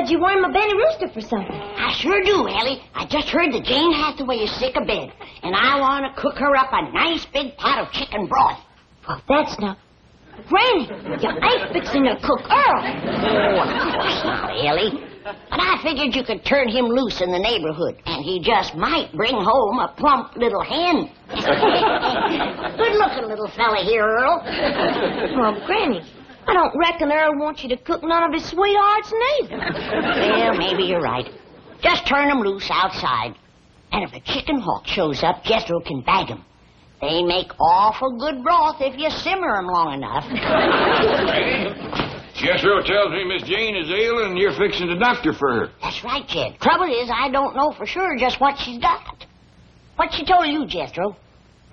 said you wanted my Benny Rooster for something. I sure do, Elly. I just heard that Jane Hathaway is sick of bed, and I want to cook her up a nice big pot of chicken broth. Well, that's not... Granny, you ain't fixing to cook Earl. Oh, of course not, Elly. But I figured you could turn him loose in the neighborhood, and he just might bring home a plump little hen. Good-looking little fella here, Earl. Well, Granny, I don't reckon Earl wants you to cook none of his sweethearts neither. Well, maybe you're right. Just turn him loose outside. And if a chicken hawk shows up, Jethro can bag him. They make awful good broth if you simmer them long enough. Jethro tells me Miss Jane is ill and you're fixing the doctor for her. That's right, Jed. Trouble is, I don't know for sure just what she's got. What she told you, Jethro?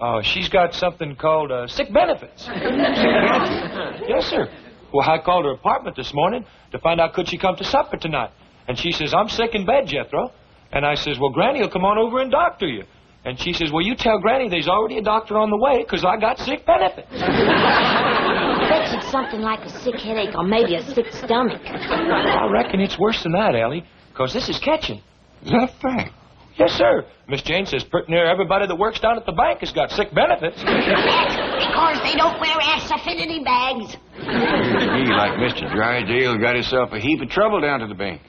Oh, she's got something called sick benefits. Sick benefits? Yes, sir. Well, I called her apartment this morning to find out could she come to supper tonight. And she says, I'm sick in bed, Jethro. And I says, well, Granny will come on over and doctor you. And she says, well, you tell Granny there's already a doctor on the way because I got sick benefits. I bet it's something like a sick headache or maybe a sick stomach. I reckon it's worse than that, Elly, because this is catching. Is that fact? Yes, sir. Miss Jane says pretty near everybody that works down at the bank has got sick benefits. Because they don't wear ass-affinity bags. He, like Mr. Drysdale, got himself a heap of trouble down to the bank.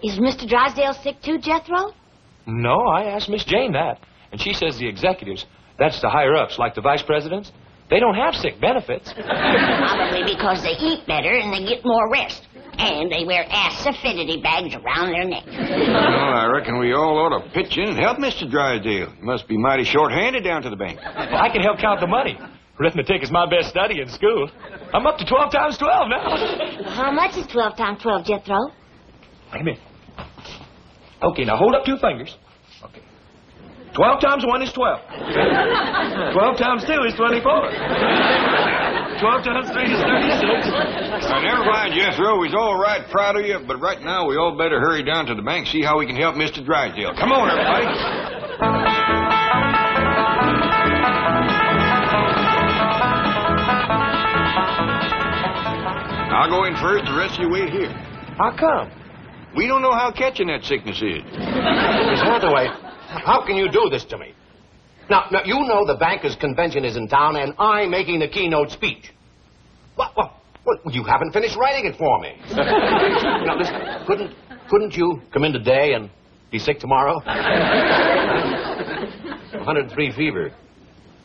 Is Mr. Drysdale sick too, Jethro? No, I asked Miss Jane that. And she says the executives, that's the higher-ups, like the vice presidents, they don't have sick benefits. Probably because they eat better and they get more rest. And they wear ass-affinity bags around their neck. Well, I reckon we all ought to pitch in and help Mr. Drysdale. He must be mighty short-handed down to the bank. Well, I can help count the money. Arithmetic is my best study in school. I'm up to 12 times 12 now. Well, how much is 12 times 12, Jethro? Wait a minute. Okay, now hold up two fingers. Okay. 12 times 1 is 12. 12 times 2 is 24. 12 times 3 is 36. Now, never mind, Jethro. We's all right proud of you, but right now we all better hurry down to the bank, see how we can help Mr. Drysdale. Come on, everybody. I'll go in first. The rest of you wait here. How come? We don't know how catching that sickness is. Miss Hathaway, how can you do this to me? Now, you know the bankers' convention is in town, and I'm making the keynote speech. What, you haven't finished writing it for me. Now, listen, couldn't you come in today and be sick tomorrow? 103 fever.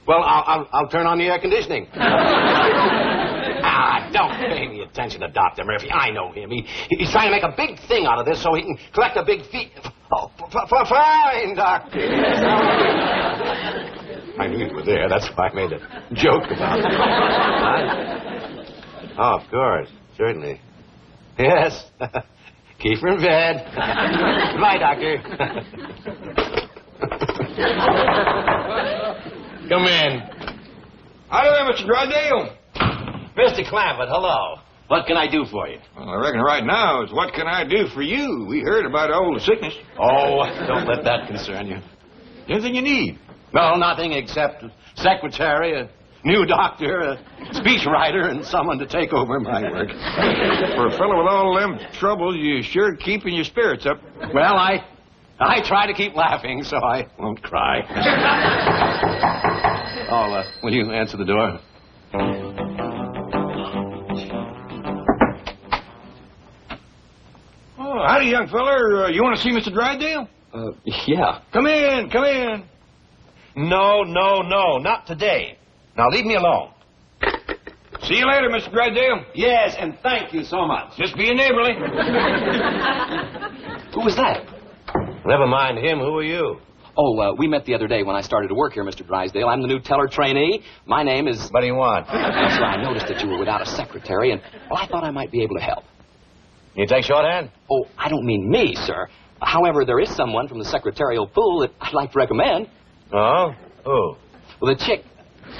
Well, I'll turn on the air conditioning. Don't pay any attention to Dr. Murphy. I know him. He's trying to make a big thing out of this so he can collect a big fee. Oh, fine, Doctor. I knew you were there. That's why I made a joke about it. Oh, of course. Certainly. Yes. Keep her in bed. Goodbye, Doctor. Come in. Hello there, Mr. Drysdale. Mr. Clampett, hello. What can I do for you? Well, I reckon right now is what can I do for you? We heard about all the sickness. Oh, don't let that concern you. Anything you need? No, nothing except a secretary, a new doctor, a speechwriter, and someone to take over my work. For a fellow with all them troubles, you sure keeping your spirits up. Well, I try to keep laughing so I won't cry. Oh, will you answer the door? Oh, howdy, young feller. You want to see Mr. Drysdale? Yeah. Come in, come in. No, not today. Now, leave me alone. See you later, Mr. Drysdale. Yes, and thank you so much. Just being neighborly. Who was that? Never mind him. Who are you? Oh, we met the other day when I started to work here, Mr. Drysdale. I'm the new teller trainee. My name is... What do you want? So I noticed that you were without a secretary, and, well, I thought I might be able to help. You take shorthand? Oh, I don't mean me, sir. However, there is someone from the secretarial pool that I'd like to recommend. Oh? Who? Well, the chick,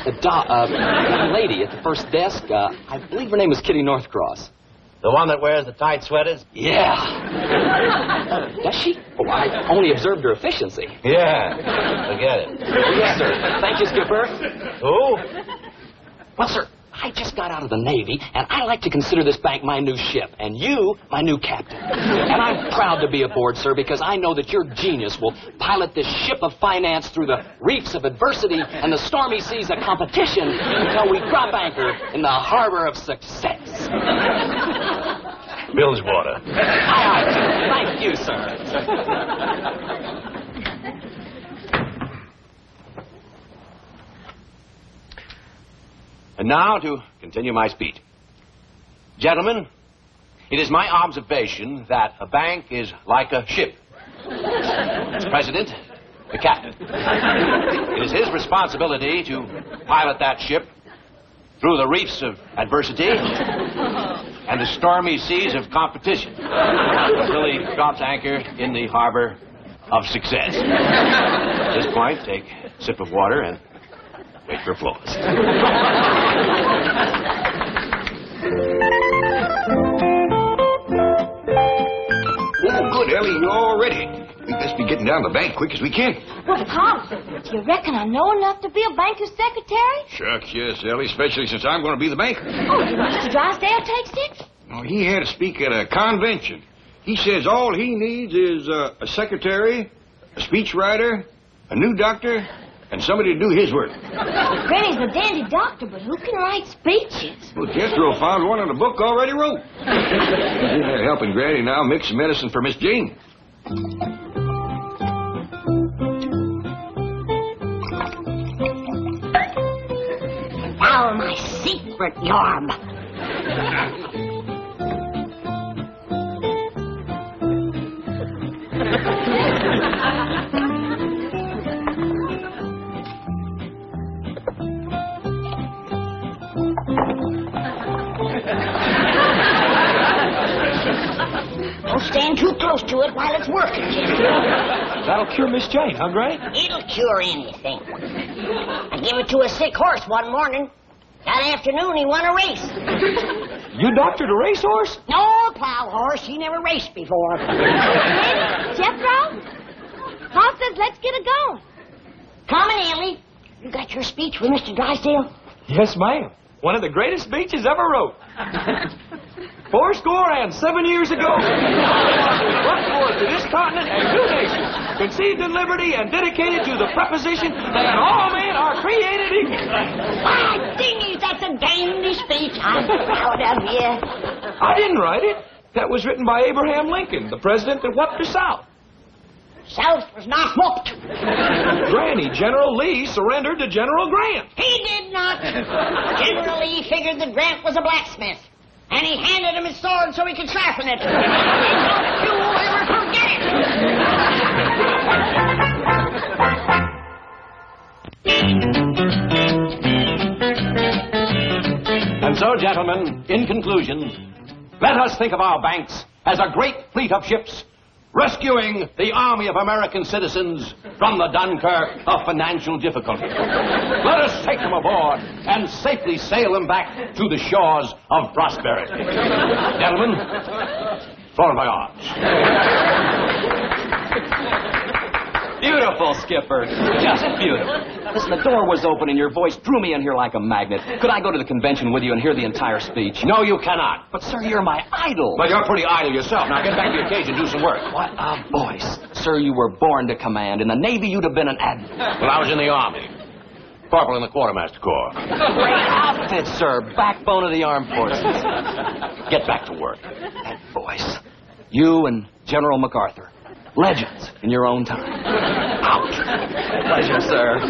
the young lady at the first desk, I believe her name is Kitty Northcross. The one that wears the tight sweaters? Yeah. Does she? Oh, I only observed her efficiency. Yeah. Forget it. Yes, sir. Thank you, Skipper. Who? Well, sir, I just got out of the Navy, and I like to consider this bank my new ship, and you my new captain. And I'm proud to be aboard, sir, because I know that your genius will pilot this ship of finance through the reefs of adversity and the stormy seas of competition until we drop anchor in the harbor of success. Bill's water. Aye, aye, sir. Thank you, sir. And now to continue my speech. Gentlemen, it is my observation that a bank is like a ship. Its president, the captain. It is his responsibility to pilot that ship through the reefs of adversity and the stormy seas of competition until he drops anchor in the harbor of success. At this point, take a sip of water and wait for applause. Oh, good, Ellie, you're all ready. We best be getting down to the bank quick as we can. Well, Tom, do you reckon I know enough to be a banker's secretary? Shucks, yes, Ellie, especially since I'm going to be the banker. Oh, did Mr. Drysdale take sick? Oh, he had to speak at a convention. He says all he needs is a secretary, a speechwriter, a new doctor, and somebody to do his work. Granny's a dandy doctor, but who can write speeches? Well, Jethro found one in a book already wrote. He's in there helping Granny now mix some medicine for Miss Jane. Now my secret yarb. Don't stand too close to it while it's working, Jethro. That'll cure Miss Jane, huh, Granny? It'll cure anything. I gave it to a sick horse one morning. That afternoon, he won a race. You doctored a racehorse? No, plow horse. He never raced before. Jethro? Pa says let's get it going. Come on, Elly. You got your speech with Mr. Drysdale? Yes, ma'am. One of the greatest speeches ever wrote. 7 years ago, brought forth to this continent a new nation, conceived in liberty and dedicated to the proposition that all men are created equal. My dingies, that's a dandy speech. I'm proud of you. I didn't write it. That was written by Abraham Lincoln, the president that whooped the South. South was not whooped. Granny, General Lee surrendered to General Grant. He did not. General Lee figured that Grant was a blacksmith. And he handed him his sword so he could sharpen it. And don't you ever forget And so, gentlemen, in conclusion, let us think of our banks as a great fleet of ships rescuing the army of American citizens from the Dunkirk of financial difficulty. Let us take them aboard and safely sail them back to the shores of prosperity. Gentlemen, for my arms. Beautiful, Skipper. Just beautiful. Listen, the door was open and your voice drew me in here like a magnet. Could I go to the convention with you and hear the entire speech? No, you cannot. But, sir, you're my idol. Well, you're pretty idle yourself. Now get back to your cage and do some work. What a voice. Sir, you were born to command. In the Navy, you'd have been an admiral. Well, I was in the Army. Corporal in the Quartermaster Corps. Great outfit, sir. Backbone of the armed forces. Get back to work. That voice. You and General MacArthur. Legends in your own time. Out. Pleasure, sir.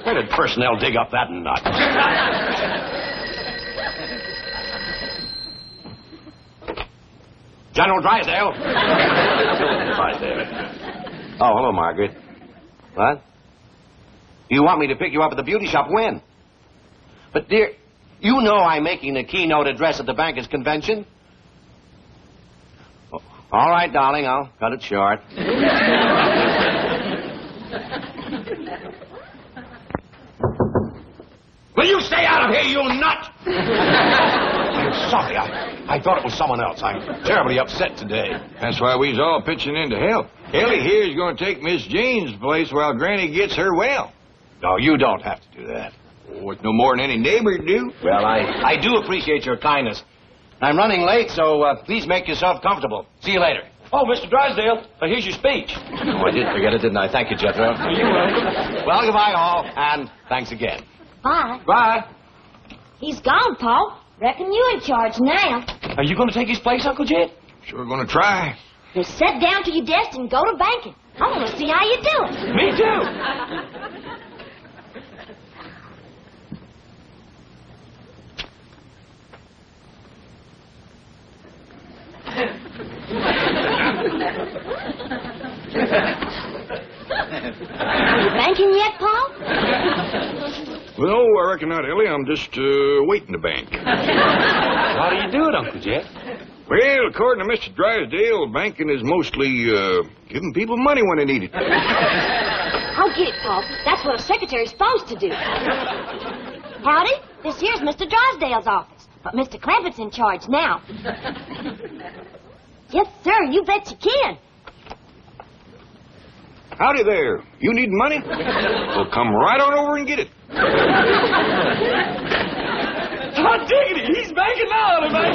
Where did personnel dig up that nut? General Drysdale. Drysdale. Oh, hello, Margaret. What? You want me to pick you up at the beauty shop when? But, dear, you know I'm making the keynote address at the bankers' convention. All right, darling, I'll cut it short. Will you stay out of here, you nut? I'm sorry. I thought it was someone else. I'm terribly upset today. That's why we's all pitching in to help. Elly here is going to take Miss Jane's place while Granny gets her well. No, you don't have to do that. Oh, it's no more than any neighbor do. Well, I do appreciate your kindness. I'm running late, so please make yourself comfortable. See you later. Oh, Mr. Drysdale, here's your speech. Oh, I did forget it, didn't I? Thank you, Jethro. You're welcome. Well, goodbye, all, and thanks again. Bye. Bye. He's gone, Paul. Reckon you in charge now. Are you going to take his place, Uncle Jed? Sure gonna try. Now sit down to your desk and go to banking. I want to see how you do it. Me too. Are you banking yet, Paul? Well, I reckon not, Ellie. I'm just waiting to bank. How do you do it, Uncle Jed? Well, according to Mr. Drysdale, banking is mostly giving people money when they need it. I'll get it, Paul. That's what a secretary's supposed to do. Howdy. This here's Mr. Drysdale's office. But Mr. Clampett's in charge now. Yes, sir. You bet you can. Howdy there. You need money? Well, come right on over and get it. Hot diggity, he's banking now, everybody.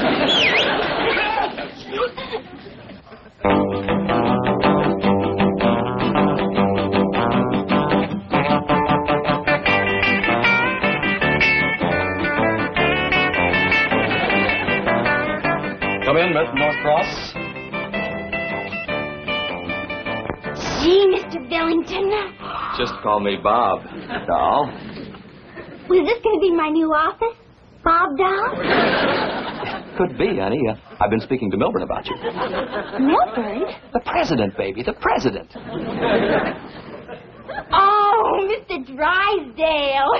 Come in, Miss Northcross. Gee, Mr. Billington. Just call me Bob, doll. Well, is this going to be my new office? Bob Doll? Could be, honey. I've been speaking to Milburn about you. Milburn? The president, baby, the president. Oh, Mr. Drysdale.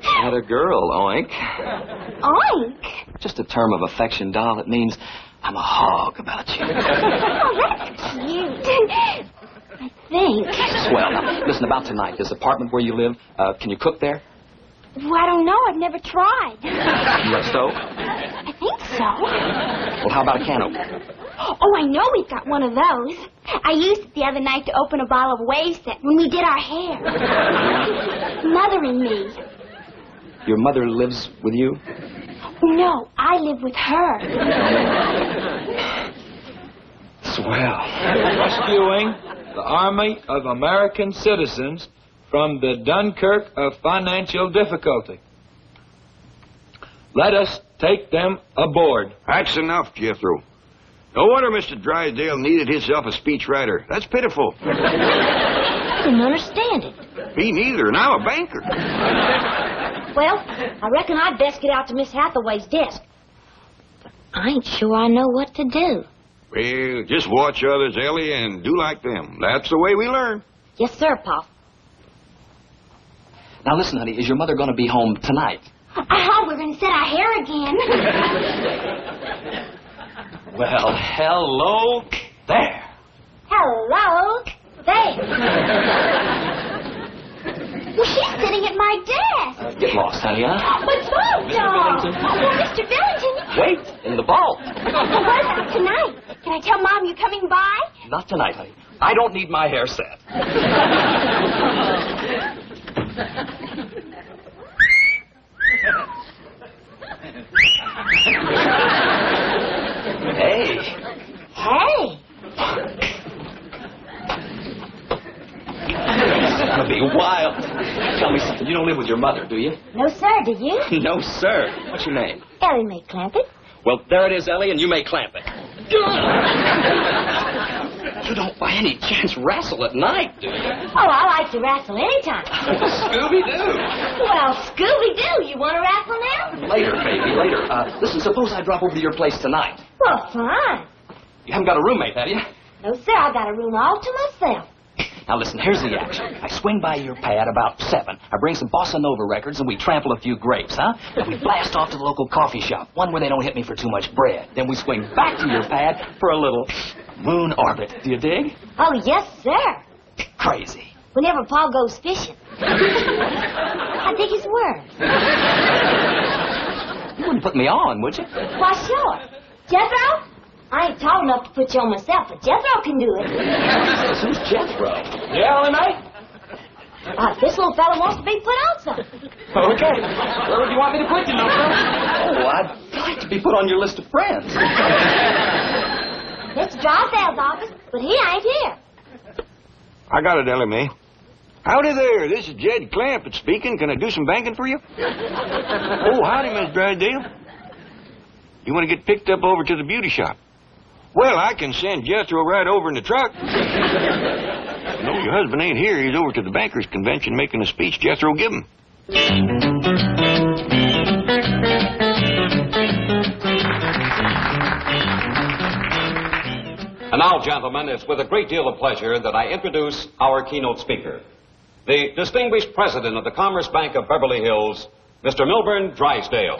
Not a girl, oink. Oink? Just a term of affection, doll. It means I'm a hog about you. Oh, that's cute. I think. Swell. Now, listen, about tonight, this apartment where you live, can you cook there? Well, I don't know. I've never tried. You got a stove? I think so. Well, how about a can opener? Oh, I know we've got one of those. I used it the other night to open a bottle of wave set when we did our hair. Mother and me. Your mother lives with you? No, I live with her. Swell. Rescuing the Army of American citizens from the Dunkirk of financial difficulty. Let us take them aboard. That's enough, Jethro. No wonder Mr. Drysdale needed himself a speechwriter. That's pitiful. I didn't understand it. Me neither, and I'm a banker. Well, I reckon I'd best get out to Miss Hathaway's desk. But I ain't sure I know what to do. Well, just watch others, Ellie, and do like them. That's the way we learn. Yes, sir, Pop. Now, listen, honey, is your mother going to be home tonight? We're going to set our hair again. Well, hello there. Hello there. Well, she's sitting at my desk. Get lost, honey, huh? But Bob, dog. Billington. Oh, Mr. Billington. Wait, in the vault. Well, what about tonight? Can I tell Mom you're coming by? Not tonight, honey. I don't need my hair set. Hey. Hey. This is going to be wild. Tell me something. You don't live with your mother, do you? No, sir, do you? No, sir. What's your name? Elly may clamp it. Well, there it is, Ellie, and you may clamp it. You don't by any chance wrestle at night, do you? Oh, I like to wrestle anytime. Scooby-Doo. Well, Scooby-Doo, you want to wrestle now? Later, baby, later. Listen, suppose I drop over to your place tonight. Well, fine. You haven't got a roommate, have you? No, sir, I got a room all to myself. Now, listen, here's the action. I swing by your pad about 7. I bring some Bossa Nova records, and we trample a few grapes, huh? Then we blast off to the local coffee shop, one where they don't hit me for too much bread. Then we swing back to your pad for a little moon orbit. Do you dig? Oh, yes, sir. Crazy. Whenever Paul goes fishing. I dig his word. You wouldn't put me on, would you? Why, sure. Jethro? I ain't tall enough to put you on myself, but Jethro can do it. Who's Jethro? Yeah, Elly, mate? This little fella wants to be put on something. Okay. Where would you want me to put you, little fella? Oh, I'd like to be put on your list of friends. Mr. Drysdale's office, but he ain't here. I got it, Elly Mae. Howdy there. This is Jed Clampett speaking. Can I do some banking for you? Oh, howdy, Miss Drysdale. You want to get picked up over to the beauty shop? Well, I can send Jethro right over in the truck. No, your husband ain't here. He's over to the bankers' convention making a speech Jethro give him. And now, gentlemen, it's with a great deal of pleasure that I introduce our keynote speaker, the distinguished president of the Commerce Bank of Beverly Hills, Mr. Milburn Drysdale.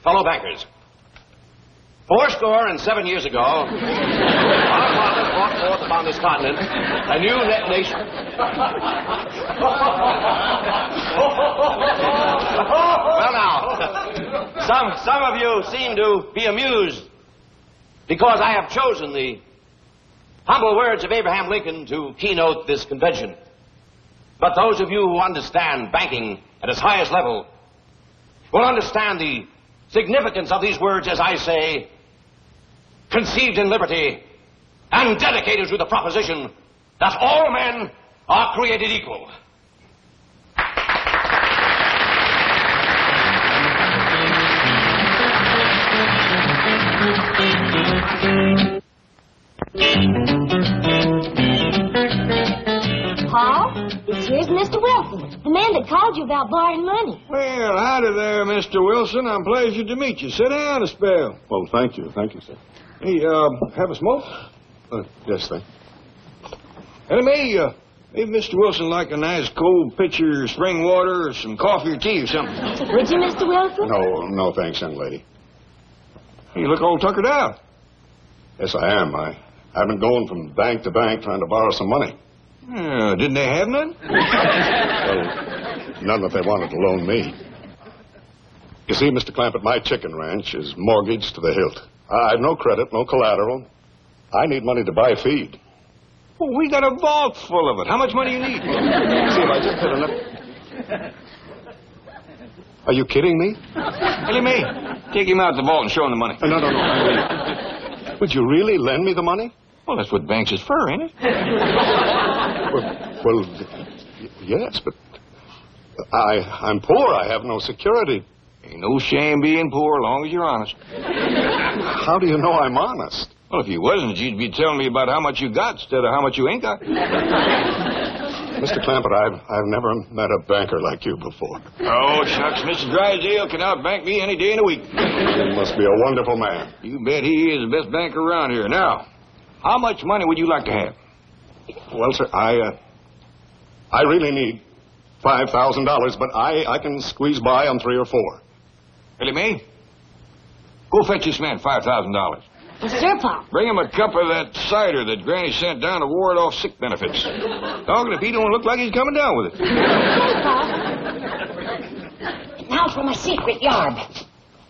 Fellow bankers, 87 years ago, our fathers brought forth upon this continent a new nation. Well, now, some of you seem to be amused because I have chosen the humble words of Abraham Lincoln to keynote this convention. But those of you who understand banking at its highest level will understand the significance of these words as I say, conceived in liberty and dedicated to the proposition that all men are created equal. Paul, this here's Mr. Wilson, the man that called you about borrowing money. Well, howdy there, Mr. Wilson. I'm pleased to meet you. Sit down a spell. Well, thank you. Thank you, sir. Hey, have a smoke? Yes, thank Elly Mae, maybe Mr. Wilson like a nice cold pitcher of spring water or some coffee or tea or something. Would you, Mr. Wilson? No, thanks, young lady. You look all tuckered out. Yes, I am. I've been going from bank to bank trying to borrow some money. Didn't they have none? Well, none that they wanted to loan me. You see, Mr. Clampett, my chicken ranch is mortgaged to the hilt. I have no credit, no collateral. I need money to buy feed. Well, we got a vault full of it. How much money you need? See, if I just hit enough... Are you kidding me? Elly Mae, take him out of the vault and show him the money. No. Would you really lend me the money? Well, that's what banks is for, ain't it? Yes, but I'm poor. I have no security. Ain't no shame being poor as long as you're honest. How do you know I'm honest? Well, if you wasn't, you'd be telling me about how much you got instead of how much you ain't got. Mr. Clampett, I've never met a banker like you before. Oh, shucks, Mr. Drysdale can outbank me any day in the week. He must be a wonderful man. You bet he is the best banker around here. Now, how much money would you like to have? Well, sir, I really need $5,000, but I can squeeze by on 3 or 4. Elly Mae, go fetch this man $5,000. Yes, sir, Paul. Bring him a cup of that cider that Granny sent down to ward off sick benefits. Doggone if he don't look like he's coming down with it. Okay, Paul. Now for my secret yarb.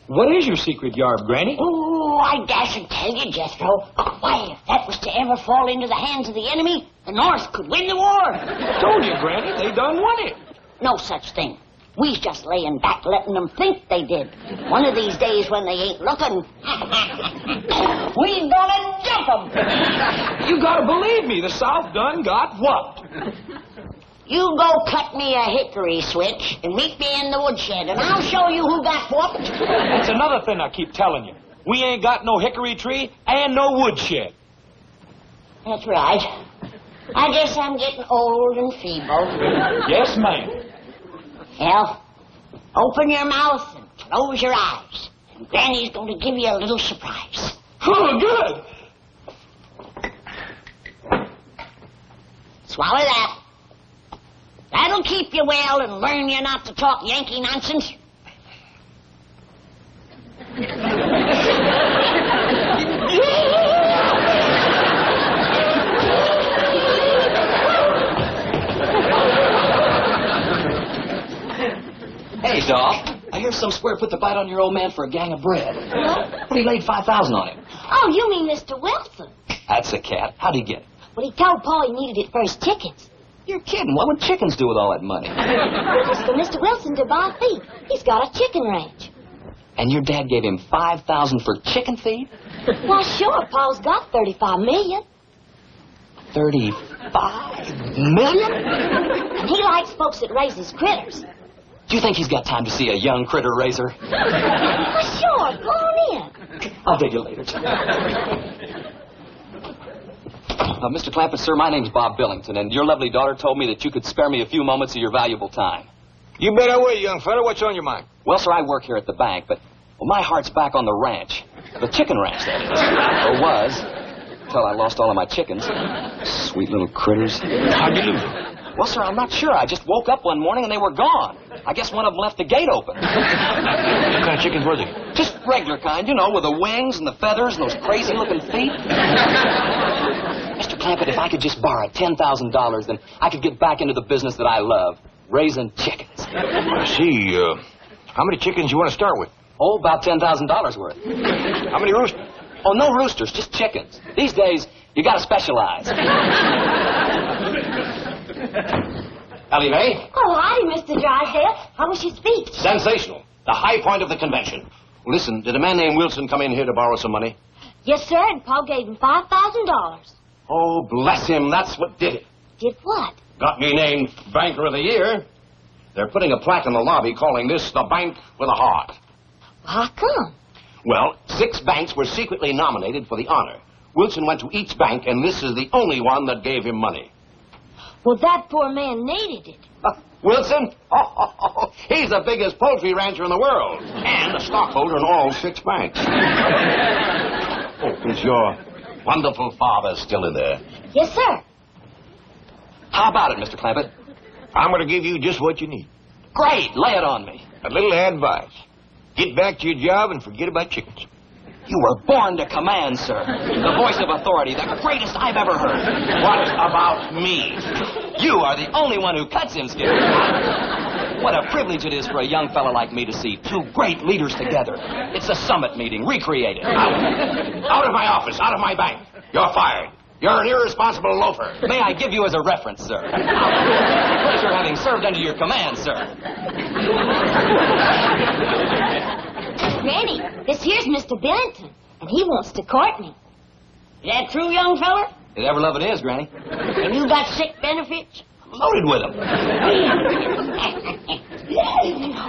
What is your secret yarb, Granny? Oh, I dasn't tell you, Jethro. Why, if that was to ever fall into the hands of the enemy, the North could win the war. I told you, Granny, they done won it. No such thing. We's just laying back letting them think they did. One of these days when they ain't looking, we gonna jump them. You gotta believe me, the South done got whooped. You go cut me a hickory switch and meet me in the woodshed, and I'll show you who got whooped. That's another thing I keep telling you. We ain't got no hickory tree and no woodshed. That's right. I guess I'm getting old and feeble. Yes, ma'am. Well, open your mouth and close your eyes. And Granny's going to give you a little surprise. Oh, good. Swallow that. That'll keep you well and learn you not to talk Yankee nonsense. Hey, Doc, I hear some square put the bite on your old man for a gang of bread. But he laid $5,000 on him. Oh, you mean Mr. Wilson. That's a cat. How'd he get it? Well, he told Paul he needed it for his chickens. You're kidding. What would chickens do with all that money? Well, it's for Mr. Wilson to buy feed. He's got a chicken ranch. And your dad gave him $5,000 for chicken feed? Well, sure, Paul's got $35 million. $35 million? And he likes folks that raises critters. Do you think he's got time to see a young critter raiser? Well, sure, go on in. I'll dig you later, John. Mr. Clampett, sir, my name's Bob Billington, and your lovely daughter told me that you could spare me a few moments of your valuable time. You bet I will, young fella. What's on your mind? Well, sir, I work here at the bank, but my heart's back on the ranch. The chicken ranch, that is. Or was, until I lost all of my chickens. Sweet little critters. How'd you lose them? Well, sir, I'm not sure. I just woke up one morning and they were gone. I guess one of them left the gate open. What kind of chickens were they? Just regular kind, you know, with the wings and the feathers and those crazy-looking feet. Mr. Clampett, if I could just borrow $10,000, then I could get back into the business that I love, raising chickens. I see. How many chickens you want to start with? Oh, about $10,000 worth. How many roosters? Oh, no roosters, just chickens. These days, you gotta specialize. Elly May? Oh, howdy, Mr. Drysdale. How was your speech? Sensational. The high point of the convention. Listen, did a man named Wilson come in here to borrow some money? Yes, sir, and Paul gave him $5,000. Oh, bless him. That's what did it. Did what? Got me named Banker of the Year. They're putting a plaque in the lobby calling this the Bank with a Heart. How come? Well, 6 banks were secretly nominated for the honor. Wilson went to each bank, and this is the only one that gave him money. Well, that poor man needed it. Wilson? Oh, he's the biggest poultry rancher in the world, and a stockholder in all 6 banks. Oh, is your wonderful father still in there? Yes, sir. How about it, Mr. Clampett? I'm going to give you just what you need. Great, lay it on me. A little advice. Get back to your job and forget about chickens. You were born to command, sir. The voice of authority, the greatest I've ever heard. What about me? You are the only one who cuts him, Skipper. What a privilege it is for a young fella like me to see 2 great leaders together. It's a summit meeting, recreated. Out of my office, out of my bank. You're fired. You're an irresponsible loafer. May I give you as a reference, sir? Pleasure having served under your command, sir. Granny, this here's Mr. Billington, and he wants to court me. Is that true, young fella? If ever love it is, Granny. And you got sick benefits? Loaded with them.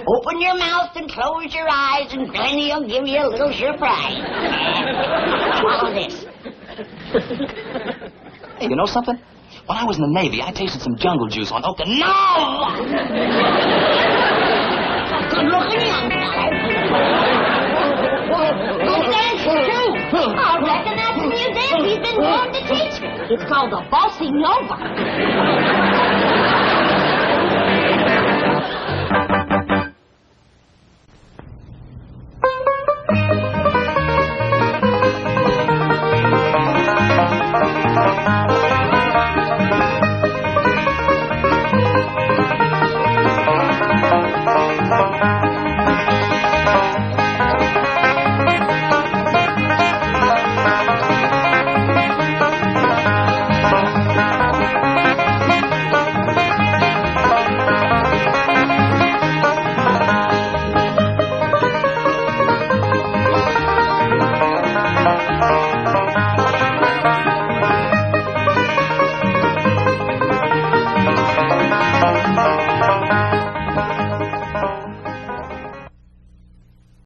Open your mouth and close your eyes, and Granny will give you a little surprise. Swallow this. Hey, you know something? When I was in the Navy, I tasted some jungle juice on Okinawa. No! Good-looking young fella. Oh, that's true. I reckon that's the new dance he's been wanting to teach me. It's called the Bossy Nova.